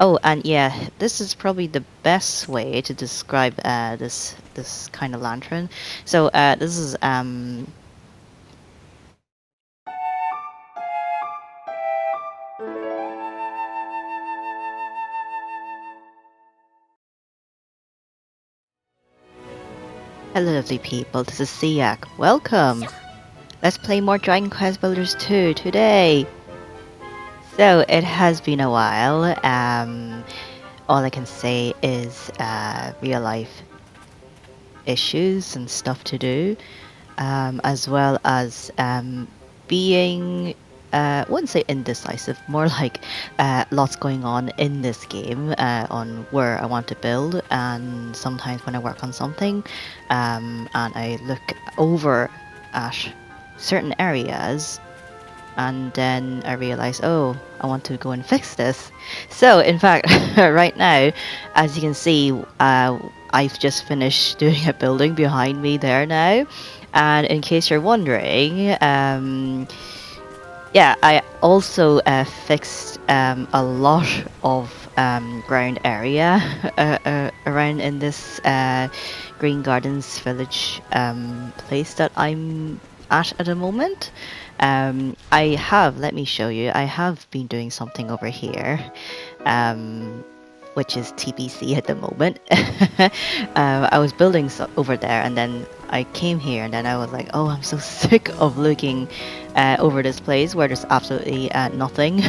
Oh, and yeah, this is probably the best way to describe this kind of lantern. So this is hello lovely people, this is SYAC. Welcome. Let's play more Dragon Quest Builders 2 today. So it has been a while. All I can say is real life issues and stuff to do, as well as being, I wouldn't say indecisive, more like lots going on in this game on where I want to build. And sometimes when I work on something and I look over at certain areas, and then I realized, oh, I want to go and fix this. So, in fact, right now, as you can see, I've just finished doing a building behind me there now. And in case you're wondering, yeah, I also fixed a lot of ground area around in this Green Gardens Village place that I'm at the moment. I have, let me show you, I have been doing something over here, which is TBC at the moment. I was building over there, and then I came here, and then I was like, oh, I'm so sick of looking over this place where there's absolutely nothing.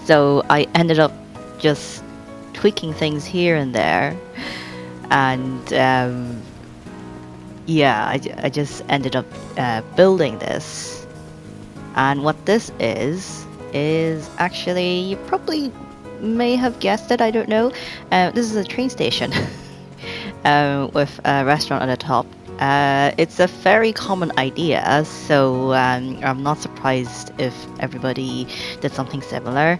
So I ended up just tweaking things here and there, and yeah, I just ended up building this. And what this is actually, you probably may have guessed it, I don't know. This is a train station with a restaurant at the top. It's a very common idea, so I'm not surprised if everybody did something similar.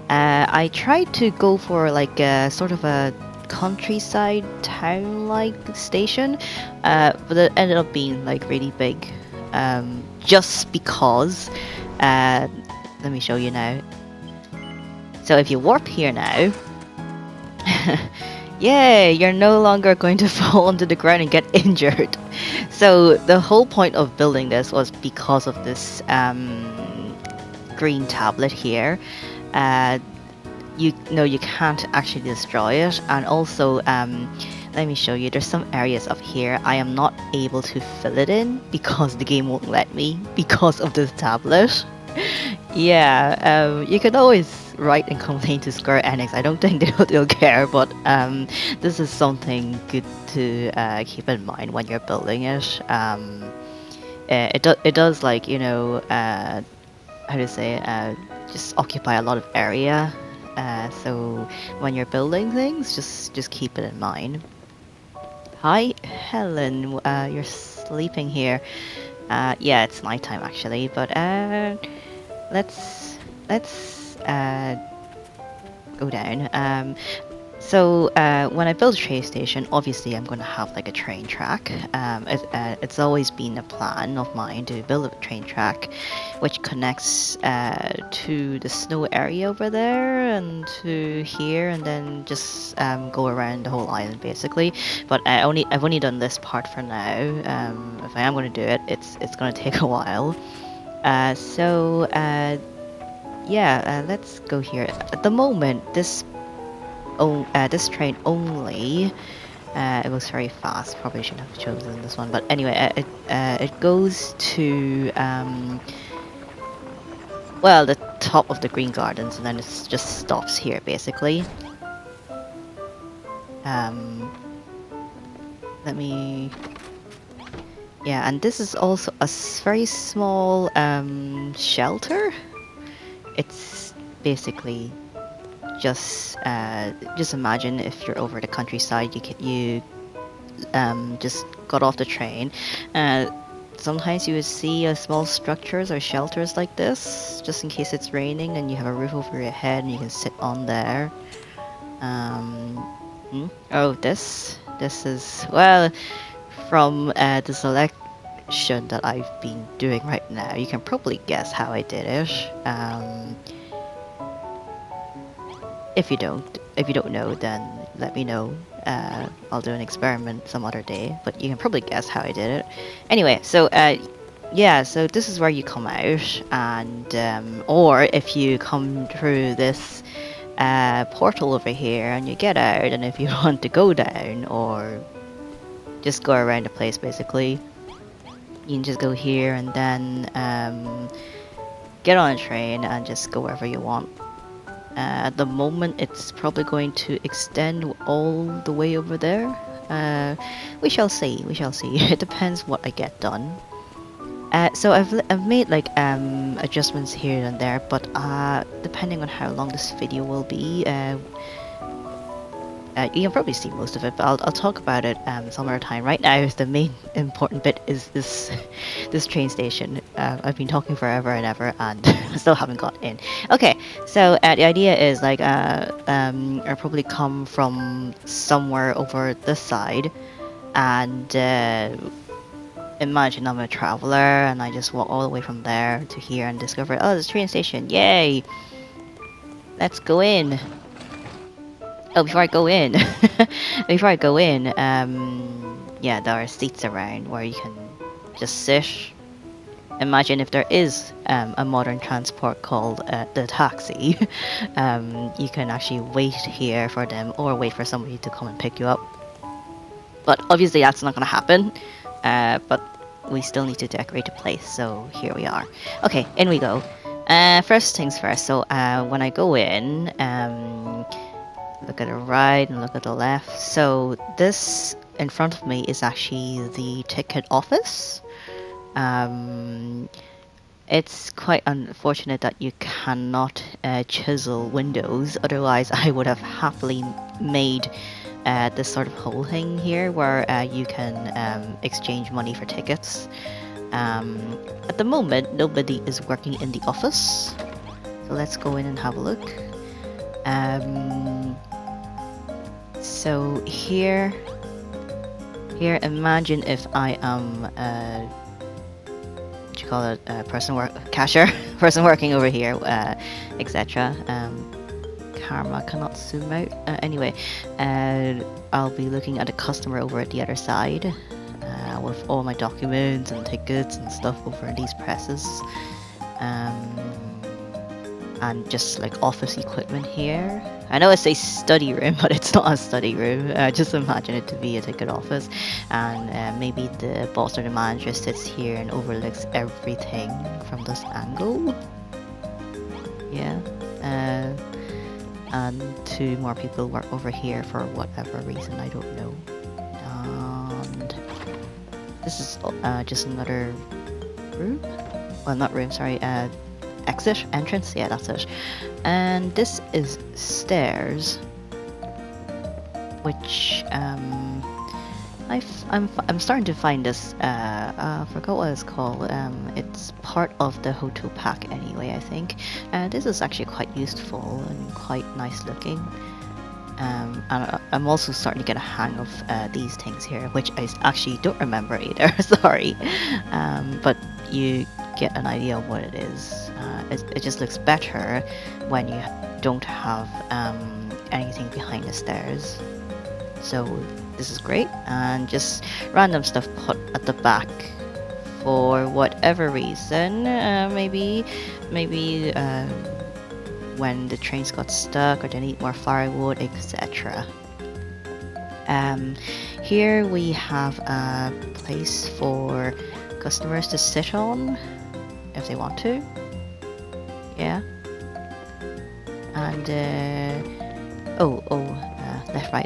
I tried to go for like a sort of a countryside town-like station, but it ended up being like really big, just because. Let me show you now. So if you warp here now, yay, you're no longer going to fall onto the ground and get injured. So the whole point of building this was because of this green tablet here. You know you can't actually destroy it, and also let me show you, there's some areas up here I am not able to fill it in because the game won't let me because of this tablet. Yeah, you can always write and complain to Square Enix. I don't think they'll care, but this is something good to keep in mind when you're building it. It does, like, you know, how to say, just occupy a lot of area. So when you're building things, just keep it in mind. Hi, Helen. You're sleeping here. Yeah, it's nighttime actually, but let's go down. So when I build a train station, obviously I'm going to have like a train track. It's always been a plan of mine to build a train track which connects to the snow area over there and to here, and then just go around the whole island basically. But I've only done this part for now. If I am going to do it, it's going to take a while. Yeah, let's go here. At the moment, this train only, it was very fast. Probably shouldn't have chosen this one, but anyway, it goes to well, the top of the Green Gardens, and then it just stops here basically. Let me. Yeah, and this is also a very small shelter. It's basically just imagine if you're over the countryside, you just got off the train. Sometimes you would see small structures or shelters like this, just in case it's raining and you have a roof over your head and you can sit on there. Oh, this is, well, from the selection that I've been doing right now, you can probably guess how I did it. if you don't know, then let me know. I'll do an experiment some other day, but you can probably guess how I did it. Anyway, so yeah, so this is where you come out, and or if you come through this portal over here and you get out, and if you want to go down or just go around the place, basically, you can just go here and then get on a train and just go wherever you want. At the moment, it's probably going to extend all the way over there. We shall see. We shall see. It depends what I get done. So I've made like adjustments here and there, but depending on how long this video will be, you can probably see most of it, but I'll talk about it some other time. Right now, the main important bit is this this train station. I've been talking forever and ever, and I still haven't got in. Okay, so the idea is like I'll probably come from somewhere over this side, and imagine I'm a traveler, and I just walk all the way from there to here and discover, oh, this train station! Yay! Let's go in. Oh, before I go in, yeah, there are seats around where you can just sit. Imagine if there is a modern transport called the taxi. You can actually wait here for them or wait for somebody to come and pick you up. But obviously that's not going to happen. But we still need to decorate the place, so here we are. Okay, in we go. First things first, so when I go in, look at the right and look at the left. So this in front of me is actually the ticket office. It's quite unfortunate that you cannot chisel windows, otherwise I would have happily made this sort of whole thing here where you can exchange money for tickets. At the moment, nobody is working in the office, so let's go in and have a look. So here, imagine if I am what you call it, cashier, person working over here, etc. Camera cannot zoom out. Anyway, I'll be looking at a customer over at the other side, with all my documents and tickets and stuff over these presses, and just like office equipment here. I know it's a study room, but it's not a study room. Just imagine it to be a ticket office, and maybe the boss or the manager sits here and overlooks everything from this angle. Yeah. And two more people work over here for whatever reason, I don't know. And this is just another room. Well, not room, sorry. Entrance, yeah, that's it. And this is stairs, which I'm starting to find this. I forgot what it's called. It's part of the hotel pack anyway, I think. This is actually quite useful and quite nice looking. And I'm also starting to get a hang of these things here, which I actually don't remember either. Sorry, but you get an idea of what it is. It just looks better when you don't have anything behind the stairs. So this is great, and just random stuff put at the back for whatever reason. Maybe when the trains got stuck or they need more firewood, etc. Here we have a place for customers to sit on if they want to. Yeah. And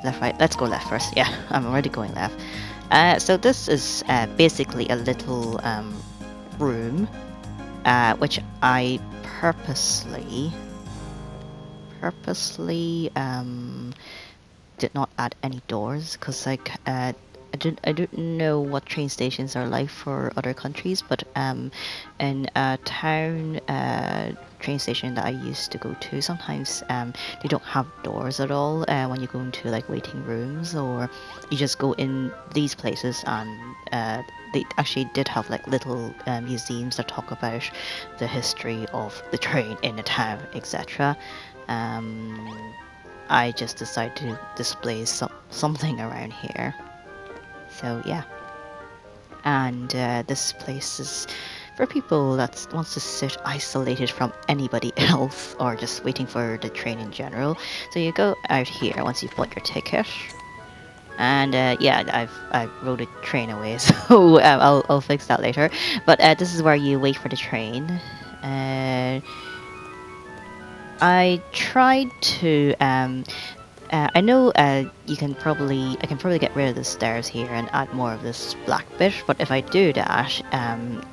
left, right. Let's go left first. Yeah, I'm already going left. So this is basically a little room, which I purposely did not add any doors, because like I don't know what train stations are like for other countries, but in a town train station that I used to go to, sometimes they don't have doors at all when you go into like waiting rooms, or you just go in these places, and they actually did have like little museums that talk about the history of the train in the town, etc. I just decided to display something around here. So yeah. And this place is for people that wants to sit isolated from anybody else or just waiting for the train in general. So you go out here once you've bought your ticket. And yeah, I rode a train away, so I'll fix that later. But this is where you wait for the train. I tried to I know I can probably get rid of the stairs here and add more of this black bit, but if I do that,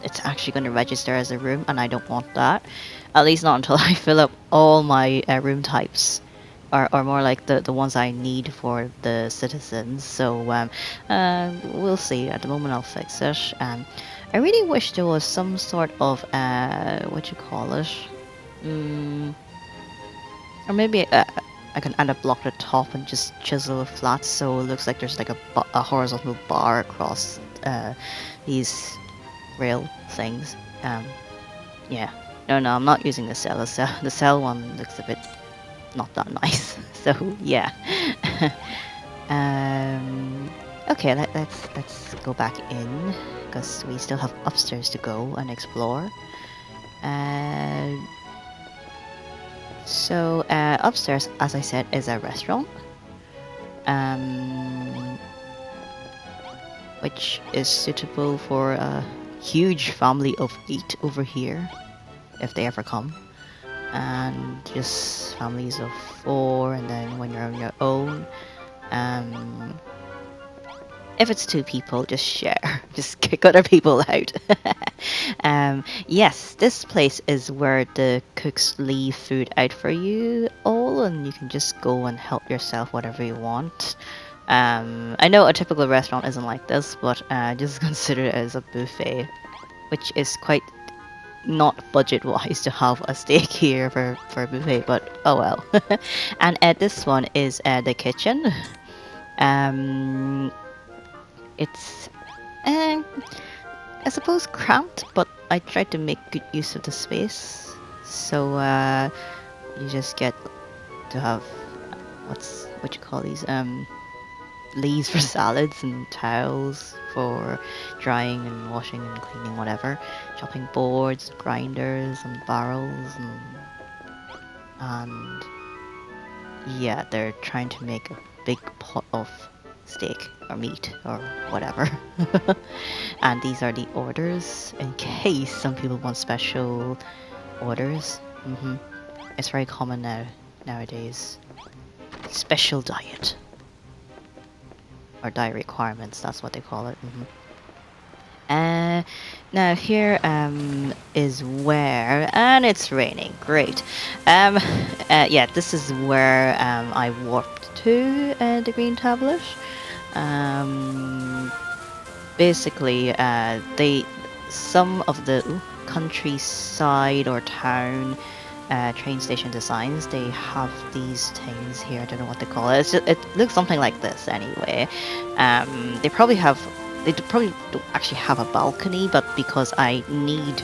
it's actually going to register as a room, and I don't want that. At least not until I fill up all my room types, or more like the ones I need for the citizens. So we'll see. At the moment, I'll fix it. I really wish there was some sort of what you call it. Or maybe I can add a block at the top and just chisel it flat so it looks like there's like a horizontal bar across these rail things. Yeah. No, I'm not using the cell. The cell one looks a bit not that nice. So yeah. Okay, let's go back in because we still have upstairs to go and explore. So upstairs, as I said, is a restaurant, which is suitable for a huge family of 8 over here, if they ever come, and just families of 4, and then when you're on your own, if it's 2 people, just share. Just kick other people out. Yes, this place is where the cooks leave food out for you all, and you can just go and help yourself whatever you want. I know a typical restaurant isn't like this, but just consider it as a buffet, which is quite not budget-wise to have a steak here for a buffet, but oh well. And this one is the kitchen. It's, I suppose, cramped, but I tried to make good use of the space. So you just get to have what you call these leaves for salads and towels for drying and washing and cleaning, whatever. Chopping boards, grinders, and barrels, and yeah, they're trying to make a big pot of steak or meat or whatever. And these are the orders in case some people want special orders. It's very common nowadays. Special diet or diet requirements, that's what they call it. Now here is where, and it's raining, great. Yeah, this is where I warped to the green tablet. Basically, some of the countryside or town train station designs, they have these things here. I don't know what they call it. It looks something like this anyway. They probably don't actually have a balcony, but because I need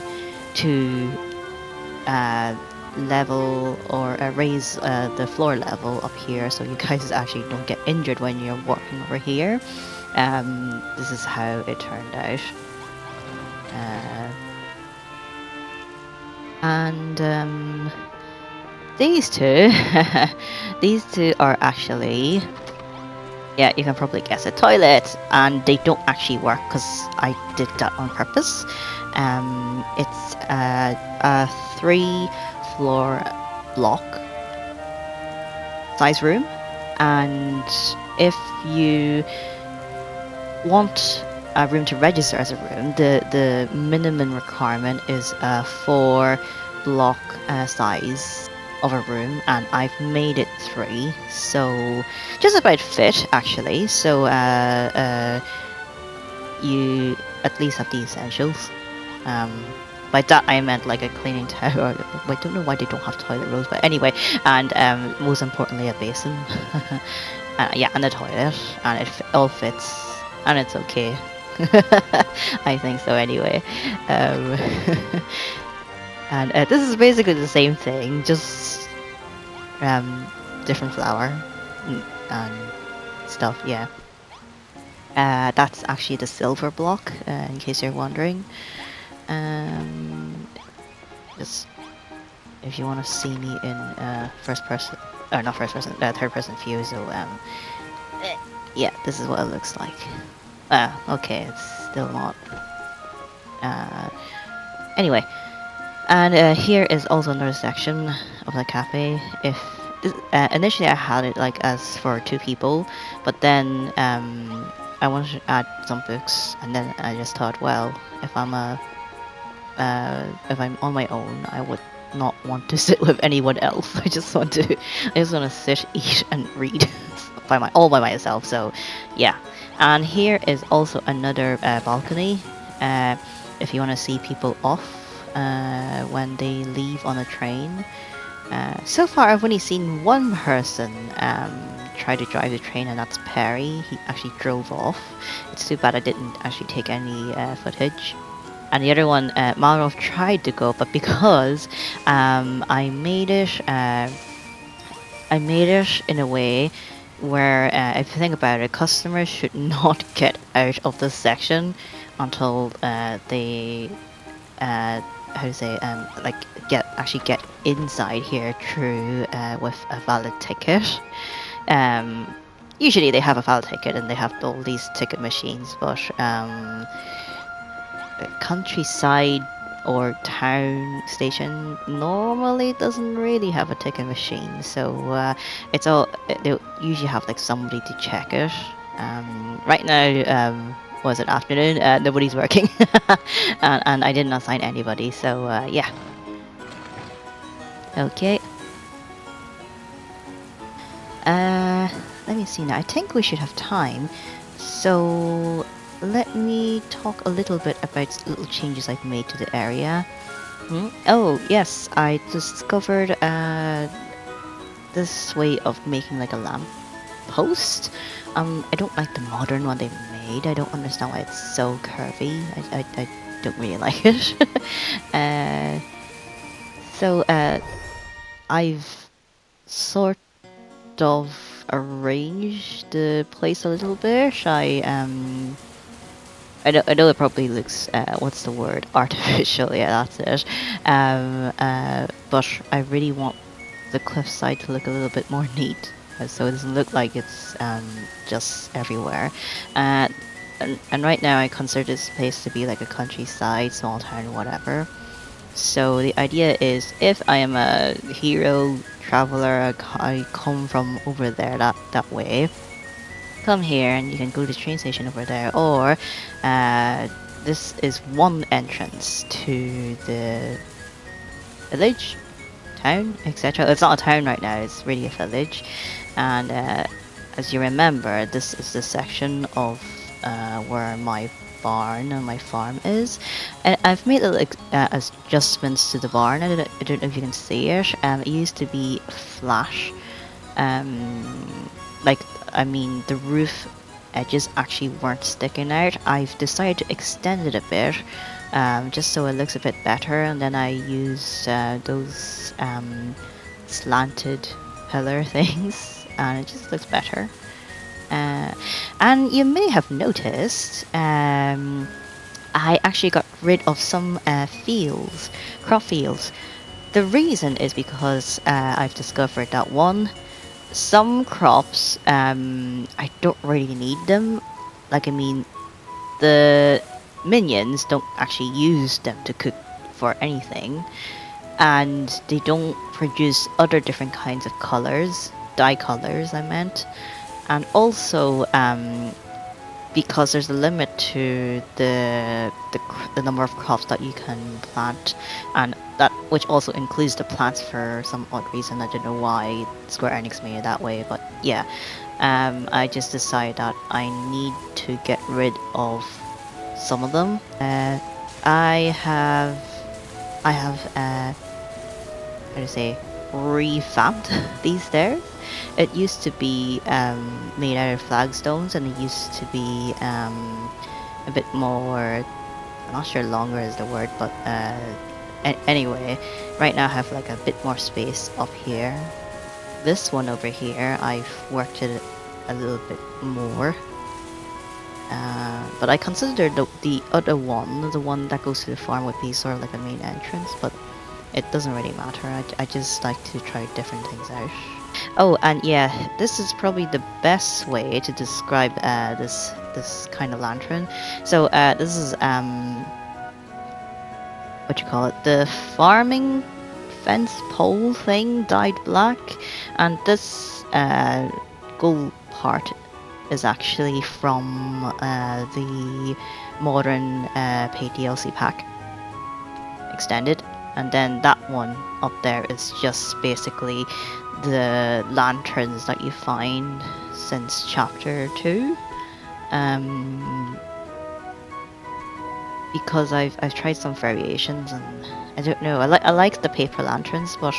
to level or raise the floor level up here so you guys actually don't get injured when you're walking over here, this is how it turned out. And these two are actually, yeah, you can probably guess it, toilet, and they don't actually work because I did that on purpose. It's a 3-floor block size room, and if you want a room to register as a room, the minimum requirement is a 4-block size of a room, and I've made it 3, so just about fit actually. So you at least have the essentials. By that I meant like a cleaning tower. I don't know why they don't have toilet rolls, but anyway, and most importantly a basin. Yeah, and the toilet, and it all fits, and it's okay. I think so anyway. And this is basically the same thing, just different flour and stuff. Yeah. That's actually the silver block, in case you're wondering. Just if you want to see me in first person, or not first person, third person view. So yeah, this is what it looks like. Okay, it's still not. Anyway, and here is also another section of the cafe. If initially I had it like as for 2 people, but then I wanted to add some books, and then I just thought, well, if I'm on my own, I would not want to sit with anyone else. I just want to sit, eat, and read all by myself. So, yeah. And here is also another balcony. If you want to see people off when they leave on a train. So far, I've only seen one person try to drive the train, and that's Perry. He actually drove off. It's too bad I didn't actually take any footage. And the other one, Marov tried to go, but because I made it in a way where, if you think about it, customers should not get out of this section until they, how to say, like get inside here through with a valid ticket. Usually they have a valid ticket and they have all these ticket machines, but countryside or town station normally doesn't really have a ticket machine, so it's all they usually have like somebody to check it. Right now, was it afternoon? Nobody's working, and I didn't assign anybody, so yeah. Okay. Let me see now. I think we should have time, so let me talk a little bit about little changes I've made to the area. Oh, yes, I discovered this way of making like a lamp post. I don't like the modern one they made. I don't understand why it's so curvy. I don't really like it. So I've sort of arranged the place a little bit. I know it probably looks, what's the word? Artificial, yeah, that's it. But I really want the cliffside to look a little bit more neat, so it doesn't look like it's just everywhere. And right now I consider this place to be like a countryside, small town, whatever. So the idea is, if I am a hero traveler, I come from over there that way. Come here and you can go to the train station over there, or this is one entrance to the village, town, etc. It's not a town right now, it's really a village. And as you remember, this is the section of where my barn and my farm is, and I've made little adjustments to the barn. I don't know if you can see it. It used to be flat, like, I mean, the roof edges actually weren't sticking out. I've decided to extend it a bit, just so it looks a bit better, and then I use those slanted pillar things, and it just looks better. And you may have noticed, I actually got rid of some crop fields. The reason is because I've discovered that some crops, I don't really need them. Like, I mean, the minions don't actually use them to cook for anything, and they don't produce other different kinds of colors, dye colors I meant. And also, because there's a limit to the number of crops that you can plant, and that which also includes the plants for some odd reason. I don't know why Square Enix made it that way, but yeah. I just decided that I need to get rid of some of them. I have how to say, revamped these stairs. It used to be made out of flagstones, and it used to be a bit more, I'm not sure longer is the word, but anyway, right now I have like a bit more space up here. this one over here, I've worked it a little bit more. But I consider the other one, the one that goes to the farm, would be sort of like a main entrance, but it doesn't really matter. I just like to try different things out. Oh, and yeah, this is probably the best way to describe this kind of lantern. So this is what you call it, the farming fence pole thing dyed black, and this gold part is actually from the modern paid DLC pack extended, and then that one up there is just basically the lanterns that you find since chapter 2. Because I've tried some variations, and I don't know, I like the paper lanterns, but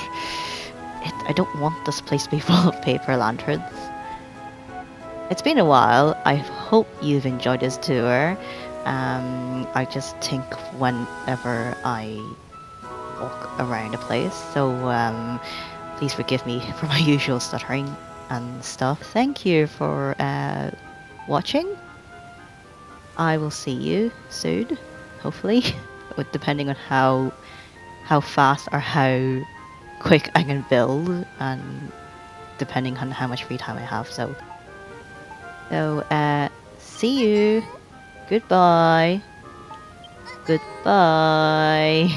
I don't want this place to be full of paper lanterns. It's been a while. I hope you've enjoyed this tour. I just think whenever I walk around a place, so please forgive me for my usual stuttering and stuff. Thank you for watching. I will see you soon, hopefully, depending on how fast or how quick I can build, and depending on how much free time I have. So see you. Goodbye. Goodbye.